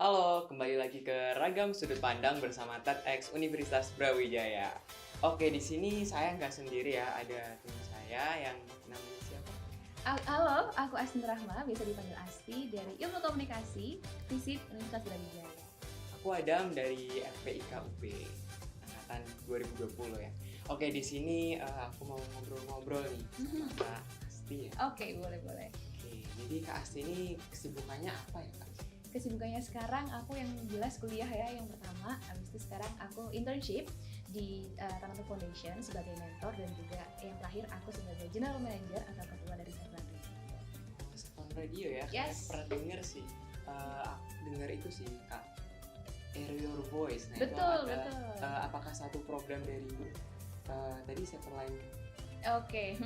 Halo, kembali lagi ke Ragam Sudut Pandang bersama TEDx Universitas Brawijaya. Oke, di sini saya nggak sendiri ya, ada teman saya yang namanya siapa? Halo, aku Asni Rahma, biasa dipanggil Asti dari Ilmu Komunikasi, FISIP Universitas Brawijaya. Aku Adam dari FPIK UB, angkatan 2020 ya. Oke, di sini aku mau ngobrol-ngobrol nih sama Kak Asti ya. Oke, boleh. Oke, jadi Kak Asti ini kesibukannya apa ya Kak? Kesibukannya sekarang aku yang jelas kuliah ya yang pertama, habis itu sekarang aku internship di Tanato Foundation sebagai mentor dan juga yang terakhir aku sebagai general manager atau ketua dari Safran Radio. Oh, Seven Radio ya, kayak Yes. pernah denger sih. Aku denger itu sih Kak, Air Your Voice. Nah itu Betul, ada betul. apakah satu program dari tadi Seven Line? Oke,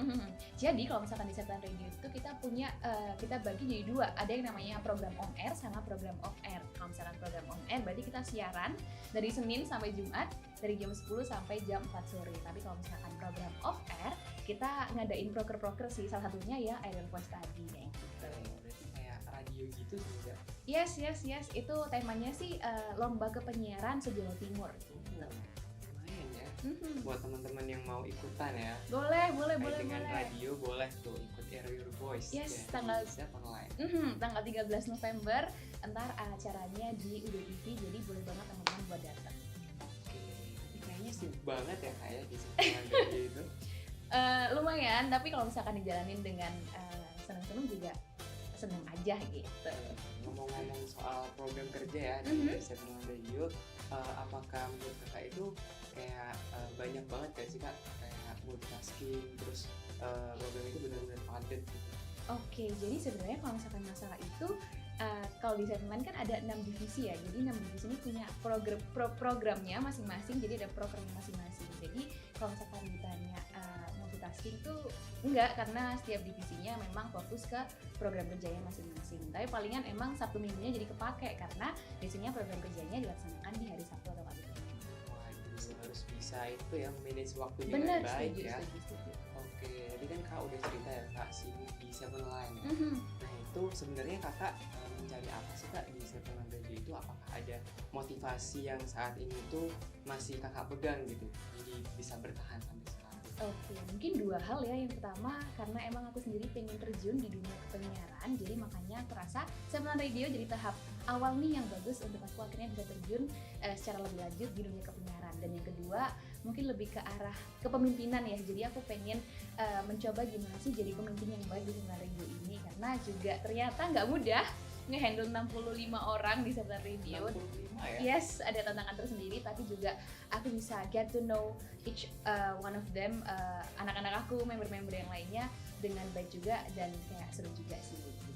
jadi kalau misalkan di Setlan Radio itu kita bagi jadi dua, ada yang namanya program on air sama program off air. Kalau misalkan program on air berarti kita siaran dari Senin sampai Jumat dari jam 10 sampai jam 4 sore. Tapi kalau misalkan program off air kita ngadain proker-proker sih, salah satunya ya Aerial Voice tadi kayak gitu. Berarti kayak radio gitu juga. Yes, itu temanya sih lomba kepenyiaran se-Jawa Timur gitu. Lumayan ya. Mhm. Buat teman-teman yang mau ikutan ya. Boleh, Kayak dengan boleh. radio boleh tuh ikut Air Your Voice. Yes, ya, tanggal di Seven Line. Tanggal 13 November, ntar acaranya di UB TV, jadi boleh banget teman-teman buat datang. Oke, ini kayaknya sibuk banget ya kayak di Seven Line radio itu. Lumayan, tapi kalau misalkan dijalanin dengan seneng-seneng juga seneng aja gitu. Ngomong-ngomong soal program kerja ya Mhm. di Seven Line Radio, apakah menurut kakak itu kayak banyak banget gak sih kak kayak multitasking terus program itu benar-benar padat gitu? Oke, jadi sebenarnya kalau misalkan masalah itu, kalau di Setman kan ada 6 divisi ya, jadi 6 divisi ini punya programnya masing-masing, jadi ada programnya masing-masing. Jadi kalau misalkan ditanya multitasking tuh enggak, karena setiap divisinya memang fokus ke program kerjanya masing-masing. Tapi palingan emang Sabtu Minggunya jadi kepake, karena biasanya program kerjanya dilaksanakan di hari Sabtu atau Kamis. Waduh, harus bisa itu ya manage waktu dengan Bener, baik setuju, ya. setuju. Oke, tadi kan kak udah cerita ya kak sibuk di Seven Line ya. Mhm. Nah itu sebenarnya kakak mencari apa sih kak di Seven Line Radio itu? Apakah ada motivasi yang saat ini tuh masih kakak pegang gitu, jadi bisa bertahan sampai sekarang? Oke, mungkin dua hal ya. Yang pertama, karena emang aku sendiri pengen terjun di dunia kepenyiaran, jadi makanya aku rasa Seven Radio jadi tahap awal nih yang bagus untuk aku akhirnya bisa terjun secara lebih lanjut di dunia kepenyiaran. Dan yang kedua, mungkin lebih ke arah kepemimpinan ya. Jadi aku pengen mencoba gimana sih jadi pemimpin yang baik di Seven Radio ini, karena juga ternyata nggak mudah ngehandle 65 orang di Seven Radio. 65 ya? Yes, ada tantangan tersendiri, tapi juga aku bisa get to know each one of them, anak-anak aku, member-member yang lainnya dengan baik juga dan kayak seru juga sih gitu.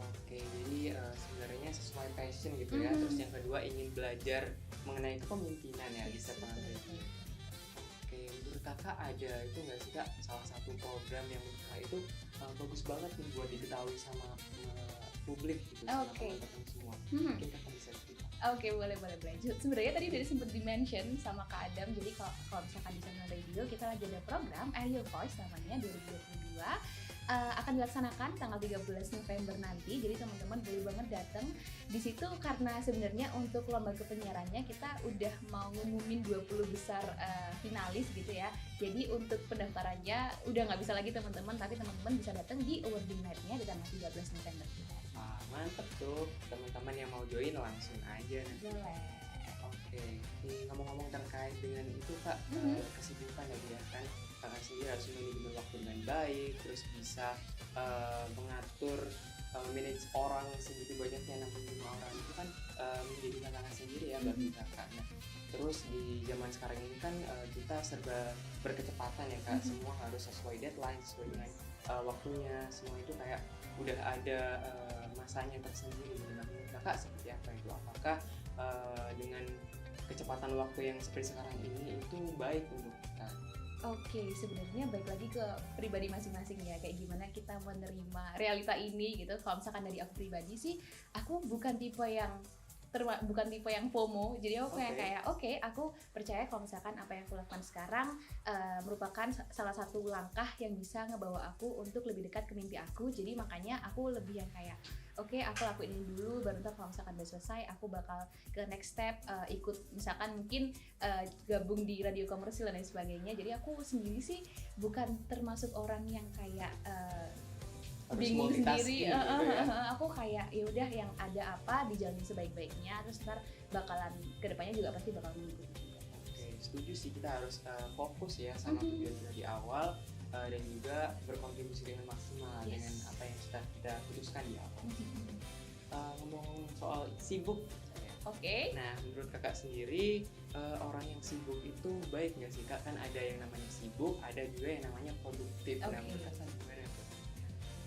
Oke, jadi sebenarnya sesuai passion gitu ya. Mhm. Terus yang kedua ingin belajar mengenai kepemimpinan ya di Yes, Seven betul, Radio. betul. Oke, menurut kakak ada itu nggak sih kak salah satu program yang menurut kakak itu bagus banget nih buat diketahui sama publik gitu, sama Oke. teman-teman semua. Mhm. Mungkin kakak bisa cerita. Oke, boleh. Sebenarnya tadi udah sempat di-mention sama Kak Adam. Jadi kalau misalkan di Channel Radio kita lagi ada program Aerial Voice namanya 2022, akan dilaksanakan tanggal 13 November nanti. Jadi teman-teman boleh banget datang di situ, karena sebenarnya untuk lomba kepenyiarannya kita udah mau ngumumin 20 besar finalis gitu ya. Jadi untuk pendaftarannya udah nggak bisa lagi teman-teman, tapi teman-teman bisa datang di awarding night-nya di tanggal 13 November. Wah, mantep tuh. Teman-teman yang mau join langsung aja nanti. Boleh. Oke, ini ngomong-ngomong terkait dengan itu kak, Mhm. kesibukan ya kan kakak sendiri harus manajemen waktu dengan baik, terus bisa mengatur manage orang segitu banyaknya 65 orang itu kan menjadi tantangan sendiri ya bagi kakak. Nah, terus di zaman sekarang ini kan kita serba berkecepatan ya kak, semua harus sesuai deadline, sesuai dengan waktunya, semua itu kayak udah ada masanya tersendiri. Nah, menurut kakak seperti apa itu? Apakah dengan kecepatan waktu yang seperti sekarang ini itu baik untuk kita? Oke, sebenarnya balik lagi ke pribadi masing-masing ya, kayak gimana kita menerima realita ini gitu. Kalau misalkan dari aku pribadi sih, aku bukan tipe yang FOMO. Jadi aku kayak oke, aku percaya kalau misalkan apa yang aku lakukan sekarang merupakan salah satu langkah yang bisa ngebawa aku untuk lebih dekat ke mimpi aku. Jadi makanya aku lebih yang kayak oke, aku lakuin ini dulu, baru ntar kalau misalkan udah selesai aku bakal ke next step, ikut misalkan mungkin gabung di radio komersil dan lain sebagainya. Jadi aku sendiri sih bukan termasuk orang yang kayak Harus bingung multitasking sendiri. gitu ya. Aku kayak ya udah yang ada apa dijalani sebaik-baiknya, terus ntar bakalan kedepannya juga pasti bakal mengikuti juga. Oke, setuju sih, kita harus fokus ya sama tujuan kita di awal, dan juga berkontribusi dengan maksimal dengan apa yang sudah kita putuskan di awal. Ngomong soal sibuk ya. Oke. Nah, menurut kakak sendiri, orang yang sibuk itu baik nggak sih kak? Kan ada yang namanya sibuk, ada juga yang namanya produktif. Nah, Oke. menurut kakak gimana tuh?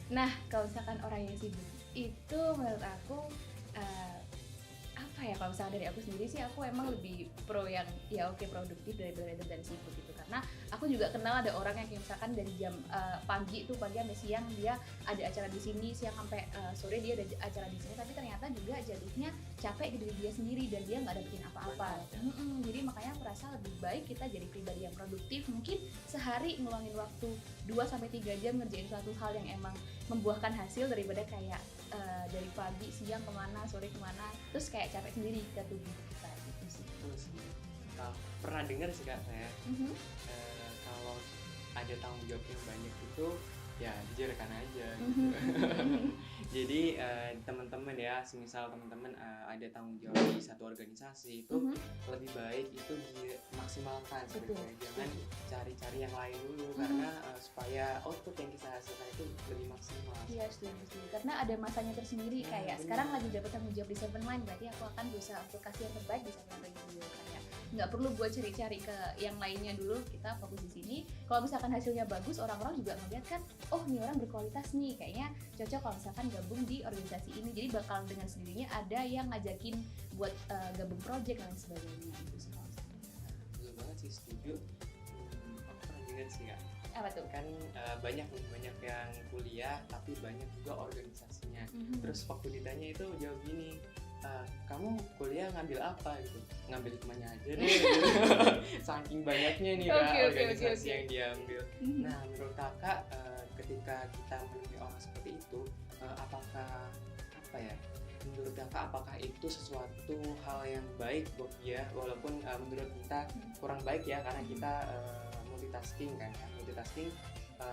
Nah, kalau misalkan orang yang sibuk itu menurut aku apa ya, kalau misalkan dari aku sendiri sih aku emang lebih pro yang ya oke produktif daripada dan sibuk gitu, karena aku juga kenal ada orang yang kayak misalkan dari jam pagi sampai siang dia ada acara di sini, siang sampai sore dia ada acara di sini, tapi ternyata juga jadinya capek di diri dia sendiri dan dia nggak dapetin apa-apa. Jadi makanya aku rasa lebih baik kita jadi pribadi yang produktif, mungkin sehari ngeluangin waktu 2-3 jam ngerjain suatu hal yang emang membuahkan hasil, daripada kayak dari pagi siang kemana sore kemana terus kayak capek sendiri ke tubuh kita gitu sih. Terus pernah dengar sih kak saya, kalau ada tanggung jawab yang banyak itu ya dijalankan aja gitu. Jadi teman-teman ya, semisal teman-teman ada tanggung jawab di satu organisasi itu lebih baik itu dimaksimalkan sebenarnya. Jangan cari-cari yang lain dulu, karena supaya output yang kita hasilkan itu lebih maksimal. Iya, setuju. Karena ada masanya tersendiri, kayak sekarang lagi dapat tanggung jawab di Seven Line, berarti aku akan berusaha untuk kasih yang terbaik di Seven Line Radio. Kayak nggak perlu buat cari-cari ke yang lainnya dulu, kita fokus di sini. Kalau misalkan hasilnya bagus, orang-orang juga ngeliat kan, oh nih orang berkualitas nih, kayaknya cocok kalau misalkan gabung di organisasi ini. Jadi bakal dengan sendirinya ada yang ngajakin buat gabung project dan sebagainya gitu sih. Betul banget sih, setuju. Aku pernah dengar sih kak, Apa tuh? kan banyak yang kuliah tapi banyak juga organisasinya. Terus waktu ditanya itu jawab gini, kamu kuliah ngambil apa gitu, ngambil temannya aja deh gitu. Saking banyaknya nih kak organisasi yang diambil. Nah, menurut kakak ketika kita menemui orang seperti itu, apakah apa ya, menurut kakak apakah itu sesuatu hal yang baik buat dia, walaupun menurut kita kurang baik ya, karena kita multitasking kan, multitasking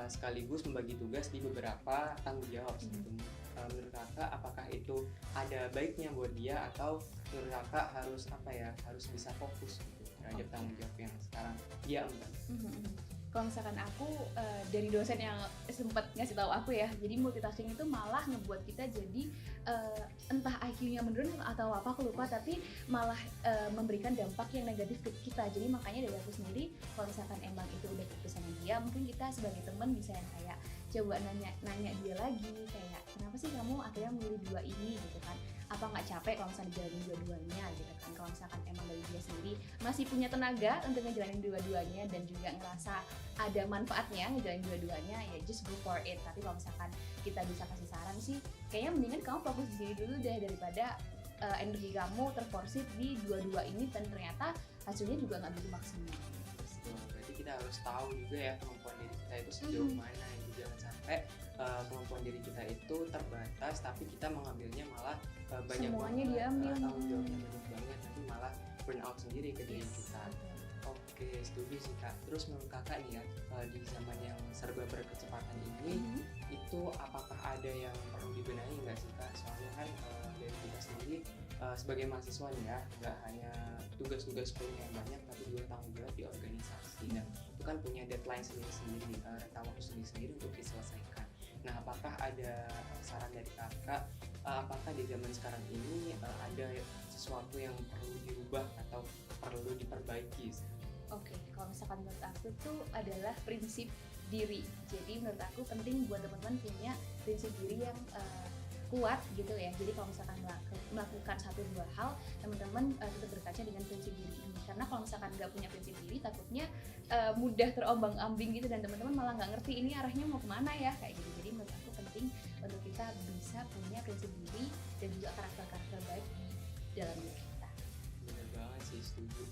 sekaligus membagi tugas di beberapa tanggung jawab seperti ini. Menurut kakak apakah itu ada baiknya buat dia, atau menurut kakak harus apa ya, harus bisa fokus gitu terhadap tanggung jawab yang sekarang dia emban? Kalau misalkan aku dari dosen yang sempat ngasih tahu aku ya, jadi multitasking itu malah ngebuat kita jadi entah IQ-nya menurun atau apa aku lupa, tapi malah memberikan dampak yang negatif ke kita. Jadi makanya dari aku sendiri, kalau misalkan emang itu udah keputusannya dia, mungkin kita sebagai teman bisa yang kayak coba nanya dia lagi, kayak kenapa sih kamu akhirnya milih dua ini gitu kan, apa nggak capek kalau misalnya dijalanin dua-duanya gitu kan. Kalau misalkan emang dari dia sendiri masih punya tenaga untuk ngejalanin dua-duanya dan juga ngerasa ada manfaatnya ngejalanin dua-duanya, ya just go for it. Tapi kalau misalkan kita bisa kasih saran sih, kayaknya mendingan kamu fokus di sini dulu deh, daripada energi kamu terforsir di dua-dua ini dan ternyata hasilnya juga nggak begitu maksimal. Berarti kita harus tahu juga ya kemampuan diri kita itu sejauh mana gitu. Jangan sampai kemampuan diri kita itu terbatas tapi kita mengambilnya malah banyak semuanya banget, diambil, tanggung jawabnya banyak banget, nanti malah burn out sendiri ke diri kita. Oke, setuju sih kak. Terus menurut kakak nih ya, di zaman yang serba berkecepatan ini, itu apakah ada yang perlu dibenahi nggak sih kak? Soalnya kan dari kita sendiri sebagai mahasiswa nih ya, nggak hanya tugas-tugas kuliah yang banyak, tapi juga tanggung jawab di organisasi. Dan itu kan punya deadline sendiri-sendiri, rentang waktu sendiri-sendiri untuk diselesaikan. Nah, apakah ada saran dari kakak? Apakah di zaman sekarang ini ada sesuatu yang perlu dirubah atau perlu diperbaiki? Oke, kalau misalkan menurut aku tuh adalah prinsip diri. Jadi menurut aku penting buat teman-teman punya prinsip diri yang kuat gitu ya. Jadi kalau misalkan melakukan satu dua hal, teman-teman tetap berkaca dengan prinsip diri ini. Karena kalau misalkan nggak punya prinsip diri, takutnya mudah terombang-ambing gitu dan teman-teman malah nggak ngerti ini arahnya mau kemana ya kayak gitu. Jadi menurut aku penting untuk kita bisa punya prinsip diri dan juga karakter-karakter baik di dalam diri kita. Bener banget sih, setuju.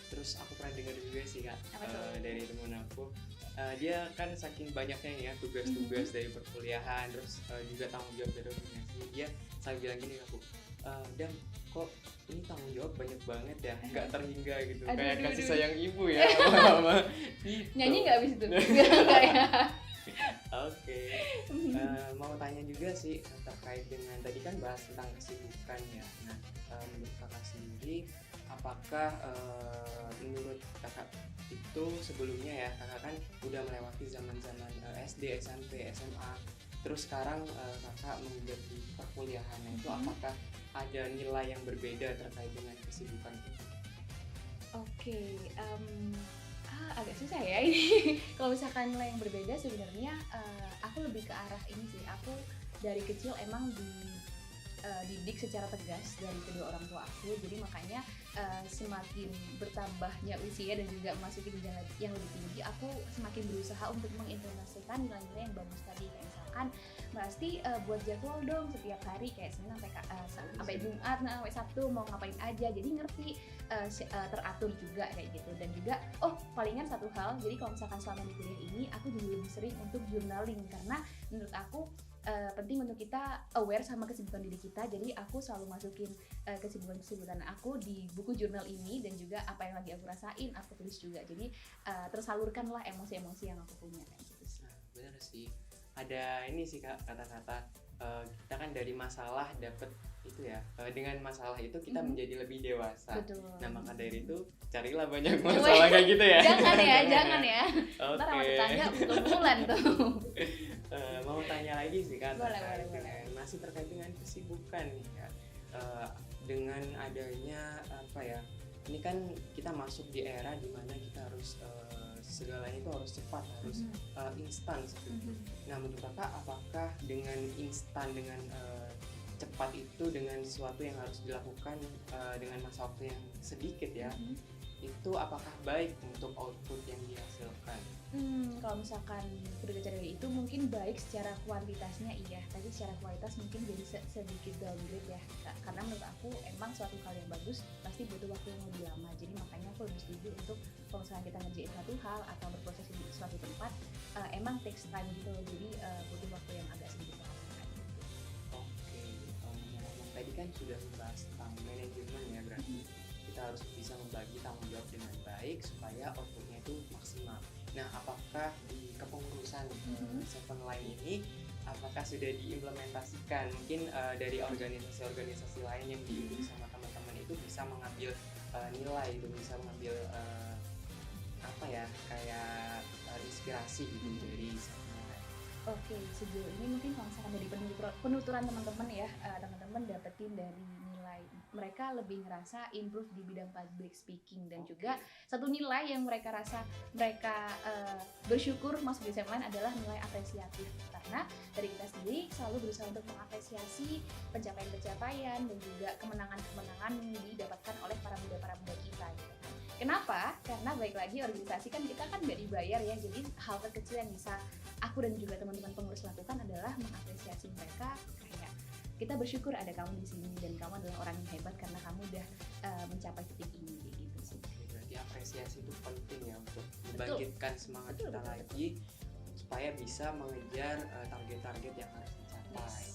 Terus aku pernah dengar juga sih kak, dari temen aku, dia kan saking banyaknya ya tugas-tugas dari perkuliahan, terus juga tanggung jawab dari organisasi, dia kakak bilang gini ke aku, Dam, kok ini tanggung jawab banyak banget ya, nggak terhingga gitu, Aduh, kayak aduh, kasih aduh. sayang ibu ya lama-lama gitu. Nyanyi nggak abis itu? Nggak ya. Oke. Mau tanya juga sih terkait dengan tadi kan bahas tentang kesibukan ya. Nah, menurut kakak sendiri, apakah menurut kakak itu sebelumnya ya, kakak kan udah melewati zaman-zaman SD, SMP, SMA, terus sekarang kakak menginjak di perkuliahan. Nah, itu apakah ada nilai yang berbeda terkait dengan kesibukan itu? Oke, agak susah ya ini. Kalau misalkan nilai yang berbeda sebenarnya aku lebih ke arah ini sih. Aku dari kecil emang didik secara tegas dari kedua orang tua aku, jadi makanya semakin bertambahnya usia dan juga memasuki jenjang yang lebih tinggi, aku semakin berusaha untuk mengimplementasikan nilai-nilai yang bagus tadi. Kayak misalkan pasti buat jadwal dong setiap hari, kayak Senin sampai Jumat, sampai Sabtu mau ngapain aja, jadi ngerti teratur juga kayak gitu. Dan juga palingan satu hal, jadi kalau misalkan selama di kuliah ini aku juga lebih sering untuk journaling, karena menurut aku penting untuk kita aware sama kesibukan diri kita. Jadi aku selalu masukin kesibukan aku di buku jurnal ini, dan juga apa yang lagi aku rasain aku tulis juga. Jadi tersalurkanlah emosi-emosi yang aku punya kayak gitu sih. Nah, benar sih. Ada ini sih Kak, kata-kata kita kan dari masalah dapat itu ya, dengan masalah itu kita menjadi lebih dewasa. Betul. Nah, maka dari itu carilah banyak masalah kayak gitu ya. Jangan ya. Ntar sama tetangga pukul-pukulan tuh. Mau tanya lagi sih Kak, Boleh. masih terkait dengan kesibukan nih Kak. Dengan adanya apa ya, ini kan kita masuk di era dimana kita harus segalanya itu harus cepat, harus instan seperti itu. Nah, menurut kakak apakah dengan instan, dengan cepat itu, dengan sesuatu yang harus dilakukan dengan masa waktu yang sedikit ya, itu apakah baik untuk output yang dihasilkan? Kalau misalkan berkaca dari itu mungkin baik secara kuantitasnya iya, tapi secara kualitas mungkin jadi sedikit downgrade ya. Karena menurut aku emang suatu hal yang bagus pasti butuh waktu yang lebih lama. Jadi makanya aku lebih setuju untuk kalau misalkan kita ngerjain suatu hal atau berproses di suatu tempat, emang takes time gitu loh. Jadi butuh waktu yang agak sedikit lama gitu. Oke, ngomong tadi kan sudah membahas tentang manajemen ya, berarti kita harus bisa membagi tanggung jawab dengan baik supaya outputnya itu maksimal. Nah, apakah di kepengurusan Seven Line ini apakah sudah diimplementasikan? Mungkin dari organisasi-organisasi lain yang diikuti sama teman-teman itu bisa mengambil nilai, itu bisa mengambil apa ya, kayak inspirasi gitu dari Seven Line. Oke, sejauh ini mungkin kalau misalkan dari penuturan teman-teman ya, teman-teman dapetin dari nilai mereka lebih ngerasa improve di bidang public speaking, dan juga satu nilai yang mereka rasa mereka bersyukur masuk di Seven Line adalah nilai apresiatif, karena dari kita sendiri selalu berusaha untuk mengapresiasi pencapaian-pencapaian dan juga kemenangan-kemenangan yang didapatkan oleh para muda kita gitu. Kenapa? Karena baik lagi organisasi kan kita kan nggak dibayar ya, jadi hal terkecil yang bisa aku dan juga teman-teman pengurus lakukan adalah mengapresiasi mereka, kayak kita bersyukur ada kamu di sini dan kamu adalah orang yang hebat karena kamu udah mencapai titik ini gitu sih. Berarti apresiasi itu penting ya untuk membangkitkan semangat kita lagi supaya bisa mengejar target-target yang harus dicapai.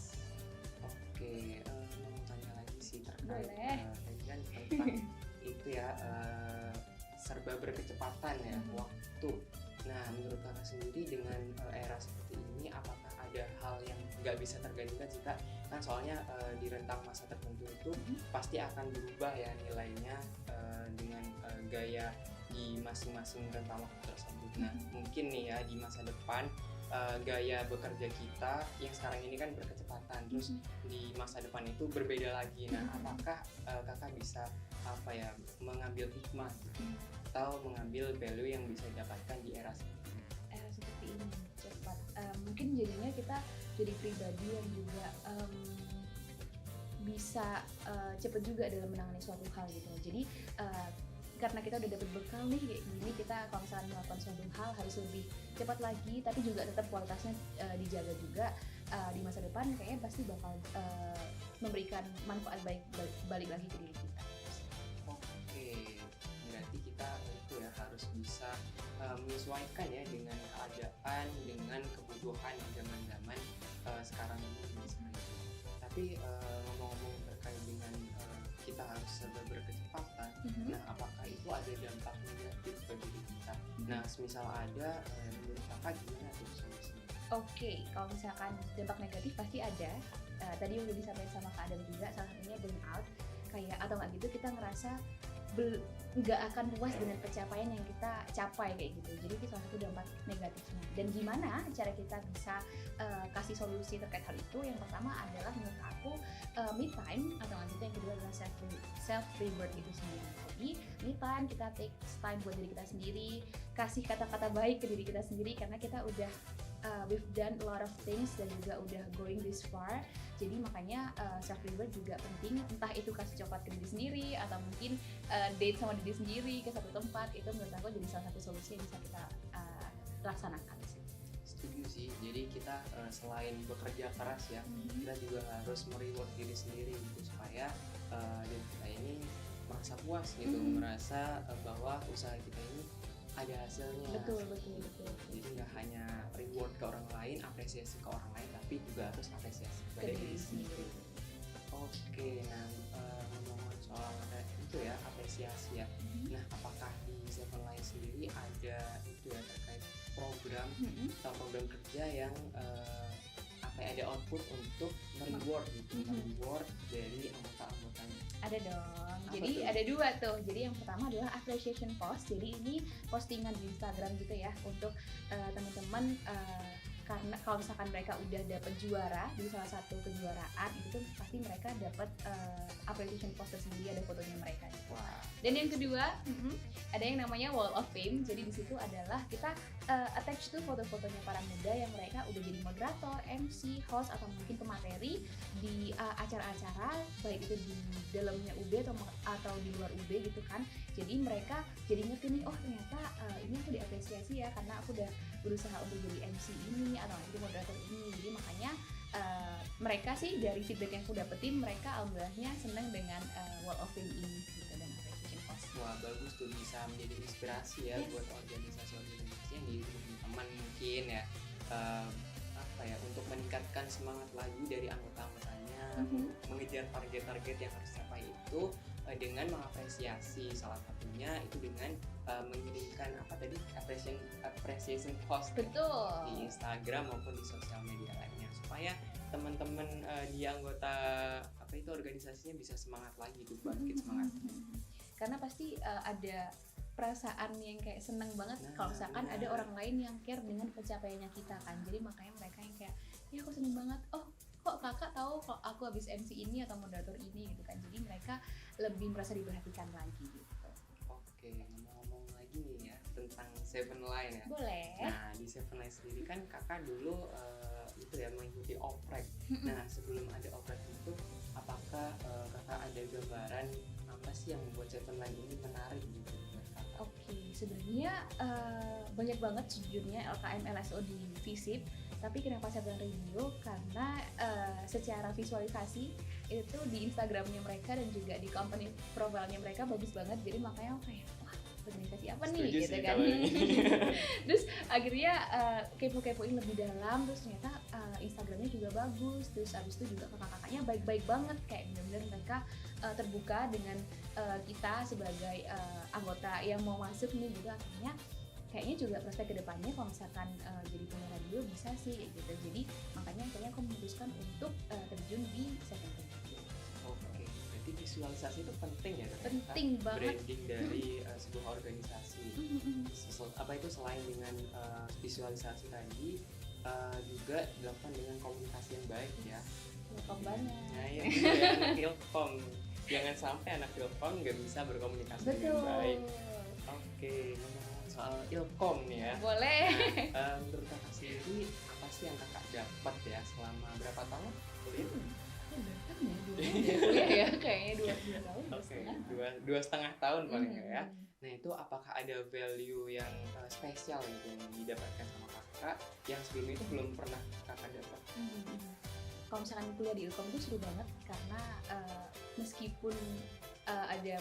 Oke, mau tanya lagi sih terkait tadi kan tentang itu ya, serba berkecepatan ya waktu. Nah, menurut kakak sendiri dengan era seperti ini, apakah ada hal yang nggak bisa tergantikan sih Kak? Kan soalnya di rentang masa tertentu itu pasti akan berubah ya nilainya dengan gaya di masing-masing rentang waktu tersebut. Nah, mungkin nih ya di masa depan gaya bekerja kita yang sekarang ini kan berkecepatan, terus di masa depan itu berbeda lagi. Nah, apakah kakak bisa apa ya, mengambil hikmah atau mengambil value yang bisa didapatkan di era seperti ini cepat, mungkin jadinya kita jadi pribadi yang juga bisa cepat juga dalam menangani suatu hal gitu. Jadi karena kita udah dapet bekal nih kayak gini, kita kalau misalnya melakukan suatu hal harus lebih cepat lagi, tapi juga tetap kualitasnya dijaga juga. Di masa depan kayaknya pasti bakal memberikan manfaat baik balik lagi ke diri kita. Oke, berarti kita itu ya harus bisa menyesuaikan ya dengan keadaan, dengan kebutuhan zaman-zaman sekarang ini misalnya. Tapi ngomong-ngomong terkait dengan kita harus serba berkecepatan, nah apakah itu ada dampak negatif bagi diri kita? Nah, semisal ada, menurut kakak gimana tuh solusinya? Oke, kalau misalkan dampak negatif pasti ada. Tadi udah disampaikan sama Kak Adam juga, salah satunya burnout. Kayak atau nggak gitu kita ngerasa nggak akan puas dengan pencapaian yang kita capai kayak gitu. Jadi itu salah satu dampak negatifnya. Dan gimana cara kita bisa kasih solusi terkait hal itu? Yang pertama adalah menurut aku me time, atau nggak gitu yang kedua adalah self reward itu sendiri. Jadi me time, kita take time buat diri kita sendiri, kasih kata-kata baik ke diri kita sendiri karena kita udah we've done a lot of things dan juga udah going this far. Jadi makanya self reward juga penting, entah itu kasih coklat ke diri sendiri atau mungkin date sama diri sendiri ke satu tempat. Itu menurut aku jadi salah satu solusi yang bisa kita laksanakan sih. Setuju sih, jadi kita selain bekerja keras ya, kita juga harus mereward diri sendiri gitu, supaya diri kita ini merasa puas gitu, merasa bahwa usaha kita ini ada hasilnya. Betul. Jadi nggak hanya reward ke orang lain, apresiasi ke orang lain, tapi juga harus apresiasi kepada diri sendiri. Oke, nah ngomong soal itu ya, apresiasi ya. Nah, apakah di Seven Line sendiri ada itu ya terkait program atau program kerja yang ada output untuk mereward gitu, mereward dari anggota-anggotanya? Ada dong. Apa Jadi tuh? ada dua tuh. Jadi yang pertama adalah appreciation post. Jadi ini postingan di Instagram gitu ya untuk teman-teman, karena kalau misalkan mereka udah dapat juara di salah satu kejuaraan itu tuh pasti mereka dapat appreciation post tersendiri, ada fotonya mereka. Wah. Dan yang kedua ada yang namanya Wall of Fame. Jadi di situ adalah kita attach tuh foto-fotonya para muda yang mereka udah jadi moderator, MC, host atau mungkin pemateri di acara-acara baik itu di dalamnya UB atau di luar UB gitu kan. Jadi mereka jadi ngerti nih, oh ternyata ini aku diapresiasi ya karena aku udah berusaha untuk jadi MC ini atau jadi moderator ini. Jadi makanya mereka sih dari feedback yang aku dapetin, mereka alhamdulillahnya senang dengan Wall of Fame ini gitu, dan appreciation post. Wah, bagus tuh, bisa menjadi inspirasi ya buat organisasi-organisasi yang di teman mungkin ya, apa ya, untuk meningkatkan semangat lagi dari anggota-anggotanya, mengejar target-target yang harus dicapai itu dengan mengapresiasi, salah satunya itu dengan mengirimkan appreciation post Betul. di Instagram maupun di sosial media lainnya, supaya teman-teman di anggota organisasinya bisa semangat lagi tuh, bangkit semangat. Karena pasti ada perasaan yang kayak seneng banget kalau misalkan ada orang lain yang care dengan pencapaiannya kita kan. Jadi makanya mereka yang kayak, ya aku seneng banget, oh kok kakak tahu kalau aku habis MC ini atau moderator ini gitu kan. Jadi mereka lebih merasa diperhatikan lagi gitu. Oke, ngomong-ngomong lagi nih ya tentang Seven Line ya. Boleh. Nah, di Seven Line sendiri kan kakak dulu itu ya mengikuti oprek. Nah, sebelum ada oprek itu, apakah kakak ada gambaran apa sih yang membuat Seven Line ini menarik gitu buat kakak? Oke, sebenarnya banyak banget sejujurnya LKM LSO di FISIP. Tapi kenapa saya bilang radio? Karena secara visualisasi itu di Instagramnya mereka dan juga di company profile-nya mereka bagus banget. Jadi makanya aku kayak, wah organisasi apa nih? Setuju gitu sih kan. Terus akhirnya kepo-kepoin lebih dalam. Terus ternyata Instagramnya juga bagus. Terus abis itu juga kakak-kakaknya baik-baik banget. Kayak benar-benar mereka terbuka dengan kita sebagai anggota yang mau masuk nih gitu. Akhirnya kayaknya juga prospek kedepannya kalau misalkan jadi penyiar radio bisa sih gitu. Jadi makanya kayaknya aku memutuskan untuk terjun di Seven Radio. Oke, berarti visualisasi itu penting ya ternyata. Penting banget. Branding dari sebuah organisasi. Apa itu selain dengan visualisasi tadi, juga dilakukan dengan komunikasi yang baik ya. Welcome banget. Nah, ya, ya anak Ilkom. Jangan sampai anak Ilkom nggak bisa berkomunikasi dengan baik. Oke, soal Ilkom nih ya. Boleh. Nah, menurut kakak sendiri apa sih yang kakak dapat ya selama berapa tahun kuliah? Kuliah ya kayaknya 2 tahun. Oke, dua setengah tahun paling nggak ya. Nah, itu apakah ada value yang spesial gitu yang didapatkan sama kakak yang sebelumnya itu belum pernah kakak dapat? Kalau misalkan kuliah di Ilkom itu seru banget karena meskipun ada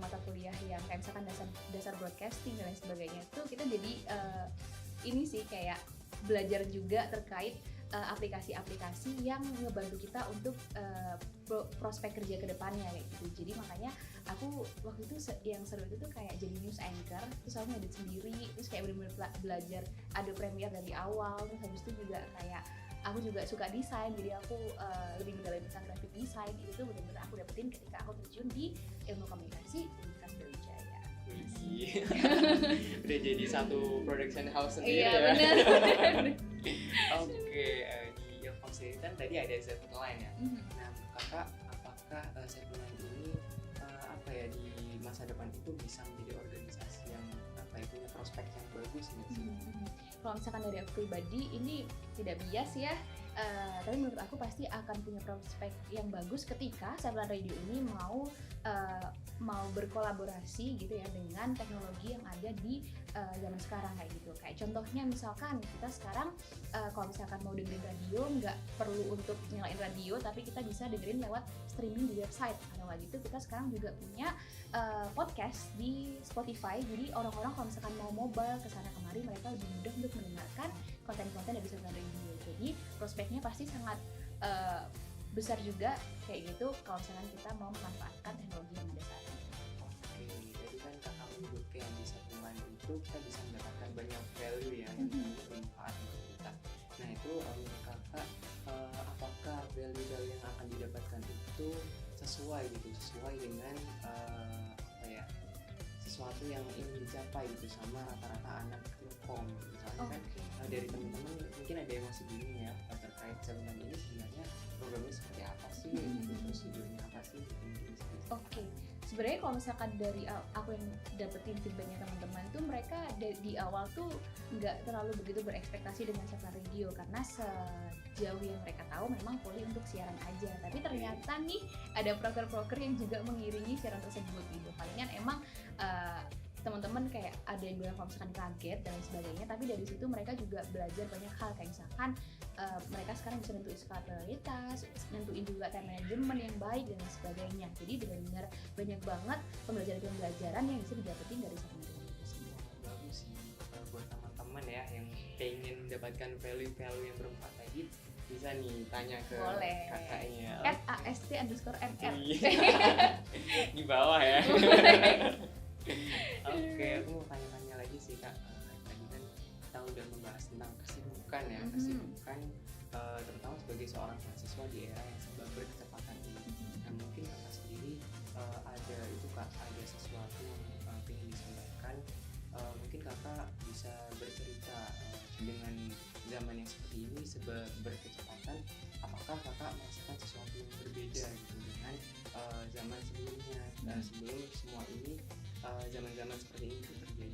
mata kuliah yang kayak misalkan dasar broadcasting dan lain sebagainya, itu kita jadi ini sih kayak belajar juga terkait aplikasi-aplikasi yang ngebantu kita untuk prospek kerja ke depannya kayak gitu. Jadi makanya aku waktu itu yang seru itu tuh kayak jadi news anchor, terus aku ngedit sendiri, terus kayak bener-bener belajar Adobe Premiere dari awal. Terus habis itu juga kayak aku juga suka desain, jadi aku lebih mendalami tentang graphic design. Itu benar-benar aku dapetin ketika aku terjun di ilmu komunikasi Universitas Brawijaya. Udah jadi satu production house sendiri iya, ya. Bener. Oke, di Ilkom sendiri kan tadi ada Seven Line ya. Nah, kakak apakah Seven Line ini apa ya di masa depan itu bisa menjadi organisasi yang apa ya punya prospek yang bagus nggak sih? Kalau misalkan dari aku pribadi ini tidak bias ya, tapi menurut aku pasti akan punya prospek yang bagus ketika Seven Radio ini mau berkolaborasi gitu ya dengan teknologi yang ada di zaman sekarang kayak gitu. Kayak contohnya misalkan kita sekarang kalau misalkan mau dengerin radio nggak perlu untuk nyalain radio, tapi kita bisa dengerin lewat streaming di website. Atau nggak gitu kita sekarang juga punya podcast di Spotify. Jadi orang-orang kalau misalkan mau mobile kesana kemari mereka lebih mudah untuk mendengarkan konten-konten dari Seven Radio. Jadi prospeknya pasti sangat besar juga kayak gitu kalau misalkan kita mau memanfaatkan teknologi yang ada saat ini. Oke, jadi kan kakak menyebut kayak di Seven Line itu kita bisa mendapatkan banyak value ya yang bermanfaat untuk kita. Nah itu menurut kakak apakah value-value yang akan didapatkan itu sesuai dengan apa ya sesuatu yang ingin dicapai gitu sama rata-rata anak Ilkom misalnya kan dari teman-teman mungkin ada yang masih bingung ya terkait Seven Line ini sebenarnya programnya seperti apa sih gitu, prosedurnya apa sih gitu, mungkin bisa Oke, sebenarnya kalau misalkan dari aku yang dapetin feedbacknya teman-teman tuh mereka di awal tuh nggak terlalu begitu berekspektasi dengan Seven Radio karena sejauh yang mereka tahu memang fully untuk siaran aja. Tapi ternyata nih ada broker-broker yang juga mengiringi siaran tersebut gitu. Palingan emang teman-teman kayak ada yang bilang kalau misalkan kaget dan sebagainya, tapi dari situ mereka juga belajar banyak hal kayak misalkan mereka sekarang bisa nentuin skala prioritas, nentuin juga time management yang baik dan sebagainya. Jadi benar-benar banyak banget pembelajaran yang bisa didapetin dari Seven Radio itu semua. Bagus sih buat teman-teman ya yang pengen mendapatkan value-value yang bermanfaat tadi bisa nih tanya ke kakaknya @ast_nr di bawah ya. Oke, aku mau tanya-tanya lagi sih kak. Tadi kan kita udah membahas tentang kesibukan ya, kesibukan terutama sebagai seorang mahasiswa di era yang serba berkecepatan ini. Nah mungkin kakak sendiri ada itu kak, ada sesuatu yang ingin disampaikan. Mungkin kakak bisa bercerita dengan zaman yang seperti ini serba berkecepatan. Apakah kakak merasakan sesuatu yang berbeda gitu dengan zaman sebelumnya, sebelum semua ini zaman-zaman seperti ini terjadi?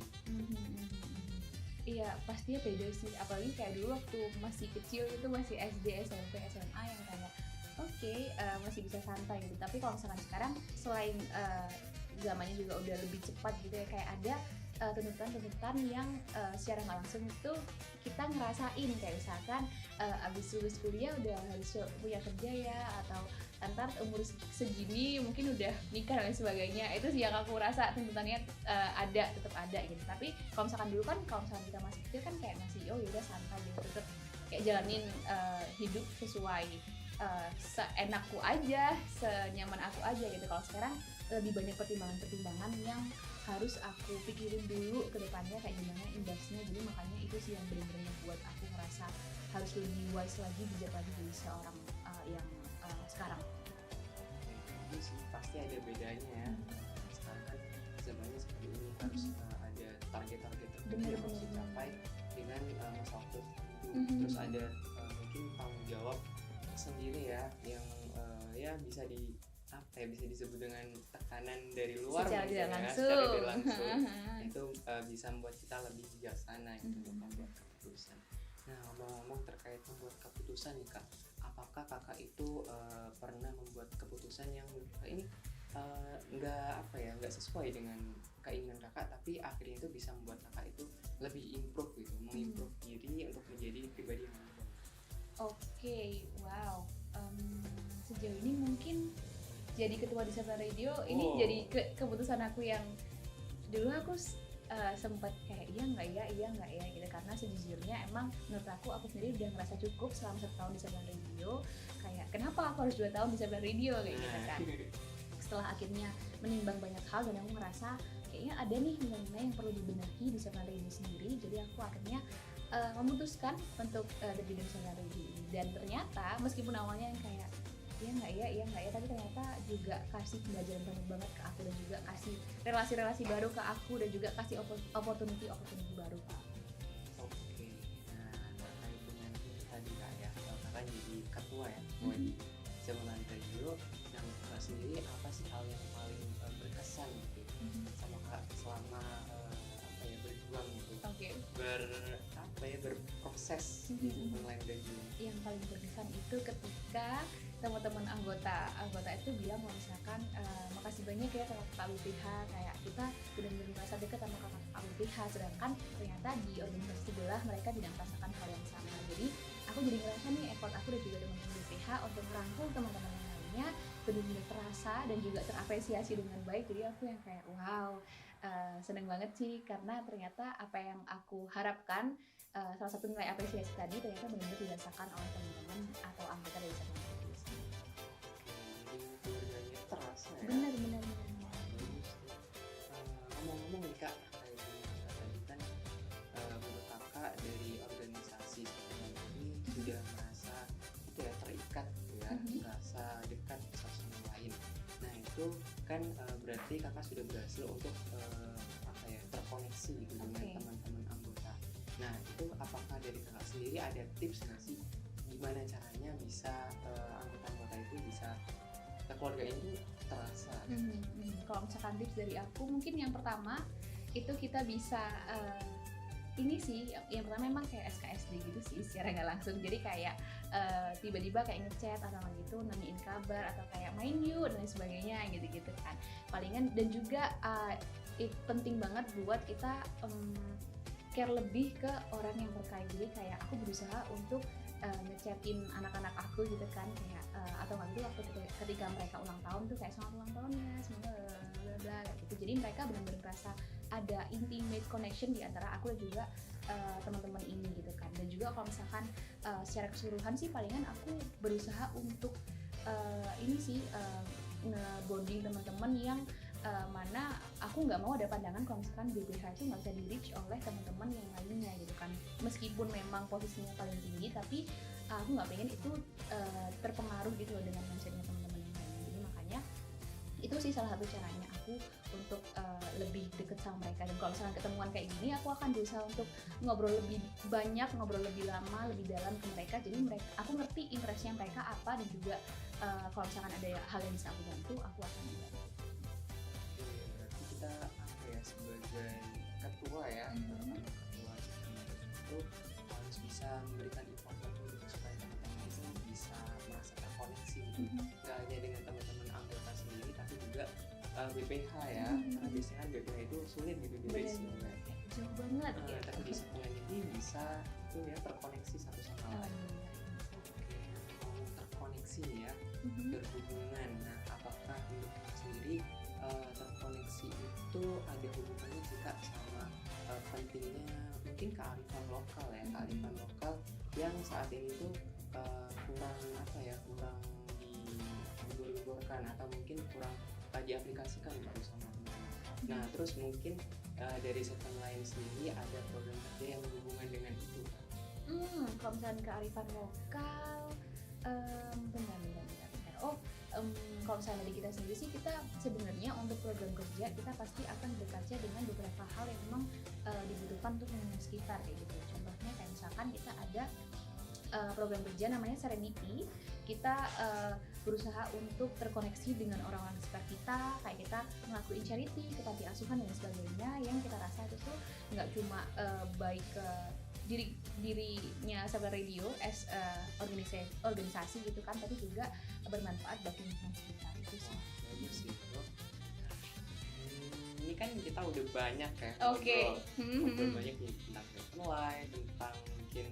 Iya pastinya beda sih, apalagi kayak dulu waktu masih kecil itu masih SD, SMP, SMA yang kayak masih bisa santai gitu. Tapi kalau misalkan sekarang selain zamannya juga udah lebih cepat gitu ya, kayak ada tuntutan-tuntutan yang secara nggak langsung itu kita ngerasain kayak misalkan abis lulus kuliah udah harus punya kerja ya, atau ntar umur segini mungkin udah nikah dan sebagainya. Itu sih yang aku rasa tuntutannya tetap ada gitu. Tapi kalau misalkan dulu kan kalau misalkan kita masih kecil kan kayak masih yaudah santai gitu, tetap kayak jalanin hidup sesuai seenakku aja, senyaman aku aja gitu. Kalau sekarang lebih banyak pertimbangan-pertimbangan yang harus aku pikirin dulu ke depannya kayak gimana imbasnya. Jadi makanya itu sih yang benar-benar buat aku ngerasa harus lebih wise lagi, bijak lagi dari seorang yang sekarang. Ini sih pasti ada bedanya ya. Sekarang kan zamannya seperti ini harus ada target-target tertentu yang harus dicapai dengan masa waktu tertentu. Terus ada mungkin tanggung jawab sendiri ya yang ya bisa disebut dengan tekanan dari luar secara tidak langsung. Itu bisa membuat kita lebih bijaksana gitu untuk membuat keputusan. Nah ngomong-ngomong terkait membuat keputusan nih kak, apakah kakak itu pernah membuat keputusan yang menurut kakak ini nggak sesuai dengan keinginan kakak, tapi akhirnya itu bisa membuat kakak itu lebih improve gitu, mengimprove diri untuk menjadi pribadi yang lebih baik? Oke, wow. Sejauh ini mungkin jadi ketua di Seven Radio ini jadi keputusan aku yang dulu aku sempat kayak iya nggak ya gitu, karena sejujurnya emang menurut aku sendiri udah ngerasa cukup selama 1 tahun di Sablon Radio. Kayak kenapa aku harus 2 tahun di Sablon Radio kayak gitu kan. Setelah akhirnya menimbang banyak hal dan aku ngerasa kayaknya ada nih nilai-nilai yang perlu dibenahi di Sablon Radio sendiri, jadi aku akhirnya memutuskan untuk terjun di Sablon Radio ini. Dan ternyata meskipun awalnya yang kayak iya nggak ya, tapi ternyata juga kasih pembelajaran banyak banget ke aku dan juga kasih relasi-relasi baru ke aku dan juga kasih opportunity baru Pak. Oke, nah terkait dengan itu tadi Kak ya, Kakak jadi ketua ya di Sablon Radio. Nah Kakak sendiri apa sih hal yang paling berkesan gitu sama Kak selama berjuang gitu, berproses di Sablon Radio? Yang paling berkesan itu ketika teman-teman anggota itu bilang kalau misalkan makasih banyak ya sama Kak WPH, kayak kita benar-benar merasa dekat sama Kak WPH, sedangkan ternyata di organisasi sebelah mereka tidak merasakan hal yang sama. Jadi aku jadi ngerasa nih effort aku dan juga teman-teman WPH untuk merangkul teman-teman yang lainnya benar-benar terasa dan juga terapresiasi dengan baik. Jadi aku yang kayak wow, seneng banget sih, karena ternyata apa yang aku harapkan, salah satu nilai apresiasi tadi ternyata benar-benar dirasakan oleh teman-teman atau anggota dari Sablon Radio. Jadi keluarganya terasa ya. Benar. Ngomong-ngomong nih Kak, kayak tadi kan menurut Kakak dari organisasi seperti ini sudah merasa itu ya terikat gitu ya, merasa dekat satu sama lain. Nah itu kan berarti Kakak sudah berhasil untuk terkoneksi gitu dengan teman-teman anggota. Nah itu apakah dari Kakak sendiri ada tips nggak sih gimana caranya bisa anggota-anggota itu bisa keluarga itu terasa? Kalau misalkan tips dari aku, mungkin yang pertama itu kita bisa ini sih, yang pertama memang kayak SKSD gitu sih secara nggak langsung. Jadi kayak tiba-tiba kayak ngechat atau gitu nanyain kabar atau kayak main yuk dan lain sebagainya gitu kan. Palingan dan juga penting banget buat kita care lebih ke orang yang terkait. Jadi kayak aku berusaha untuk ngechatin anak-anak aku gitu kan, kayak atau nggak gitu waktu ketika mereka ulang tahun tuh kayak selamat ulang tahun ya, semoga bla bla gitu. Jadi mereka benar-benar merasa ada intimate connection di antara aku dan juga teman-teman ini gitu kan. Dan juga kalau misalkan secara keseluruhan sih palingan aku berusaha untuk ini sih nge-bonding teman-teman yang mana aku nggak mau ada pandangan kalau misalkan BPH itu nggak bisa di reach oleh teman-teman yang lainnya gitu kan. Meskipun memang posisinya paling tinggi, tapi aku nggak pengen itu terpengaruh gitu loh dengan mindsetnya teman-teman yang lain. Jadi makanya itu sih salah satu caranya aku untuk lebih deket sama mereka. Dan kalau misalkan ketemuan kayak gini, aku akan berusaha untuk ngobrol lebih banyak, ngobrol lebih lama, lebih dalam ke mereka. Jadi aku ngerti interestnya mereka apa, dan juga kalau misalkan ada hal yang bisa aku bantu, aku akan bantu. Berarti kita sebagai ketua ya, ketua itu harus bisa memberikan informasi gitu supaya teman-teman itu bisa merasa terkoneksi gitu. Gak hanya dengan teman-teman anggota sendiri, tapi juga BPH ya, karena biasanya kan BPH itu sulit gitu diresinya. Jauh banget ya. Tapi di sekolah ini bisa itu ya terkoneksi satu sama lain. Oke, terkoneksi ya, berhubungan. Nah, apakah menurut sendiri terkoneksi itu ada hubungannya juga sama pentingnya mungkin kearifan lokal ya, kearifan lokal yang saat ini tuh kurang digembar-gemborkan atau mungkin kurang diaplikasikan gitu sama teman-teman. Nah terus mungkin dari sektor lain sendiri ada program kerja yang berhubungan dengan itu. Kalau misalnya kearifan lokal, benar. Kalau misalnya dari kita sendiri sih, kita sebenarnya untuk program kerja kita pasti akan berkaca dengan beberapa hal yang memang dibutuhkan untuk lingkungan sekitar kayak gitu. Contohnya kayak misalkan kita ada program kerja namanya Serenity. Kita berusaha untuk terkoneksi dengan orang-orang sekitar kita, kayak kita ngelakuin charity ke panti asuhan dan sebagainya, yang kita rasa itu tuh nggak cuma baik ke dirinya Sablon Radio as organisasi gitu kan, tapi juga bermanfaat bagi lingkungan sekitar. Itu sih. Bagus sih bro. Ini kan kita udah banyak ya ngobrol banyak nih tentang nilai, tentang mungkin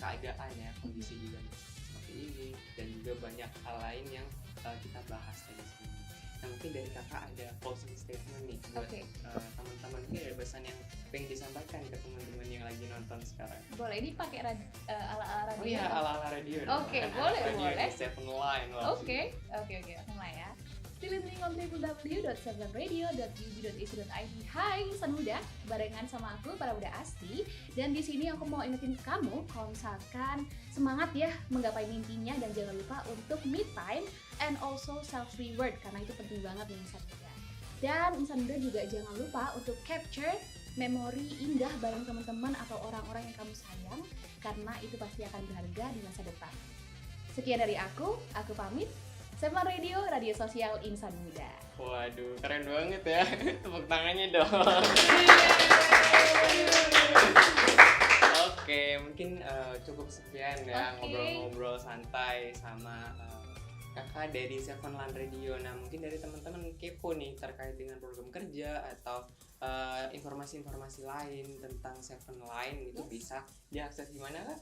keadaan ya, kondisi juga seperti ini, dan juga banyak hal lain yang kita bahas tadi sini. Nah mungkin dari kakak ada closing statement nih buat teman-teman, mungkin ada pesan yang pengen disampaikan ke teman-teman yang lagi nonton sekarang? Boleh, ini pakai ala-ala radio. Oh iya, ala-ala radio. Oke, boleh, boleh. Seven Line. Oke, aku mulai ya. Still listening on www.7radio.ub.ac.id. Hai insan muda, barengan sama aku para muda Asti. Dan di sini aku mau ingetin kamu kalau misalkan semangat ya menggapai mimpinya, dan jangan lupa untuk me time and also self reward, karena itu penting banget nih insan muda. Dan insan muda juga jangan lupa untuk capture memori indah bareng teman-teman atau orang-orang yang kamu sayang, karena itu pasti akan berharga di masa depan. Sekian dari aku pamit. Seven Radio, radio sosial insan muda. Waduh, keren banget ya. Tepuk tangannya dong. Oke, mungkin cukup sekian ya ngobrol-ngobrol santai sama kakak dari Seven Line Radio. Nah, mungkin dari teman-teman kepo nih terkait dengan program kerja atau informasi-informasi lain tentang Seven Line itu bisa diakses di mana Kak?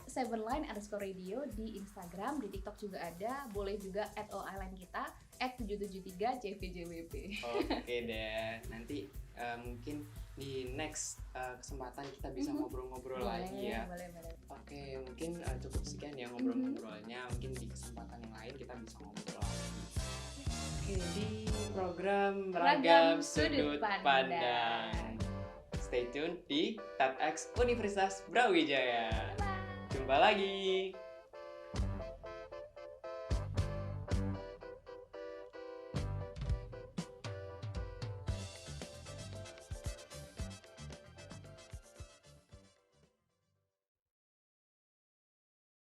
@7line_radio di Instagram, di TikTok juga ada. Boleh juga @OIline kita @773CVJWP. Oke deh, nanti mungkin di next kesempatan kita bisa ngobrol-ngobrol lagi ya. Boleh. Oke, mungkin cukup sekian ya ngobrol-ngobrolnya. Mungkin di kesempatan yang lain kita bisa ngobrol lagi. Oke, di program Ragam Sudut Pandang. Stay tune di TEDx Universitas Brawijaya. Jumpa lagi.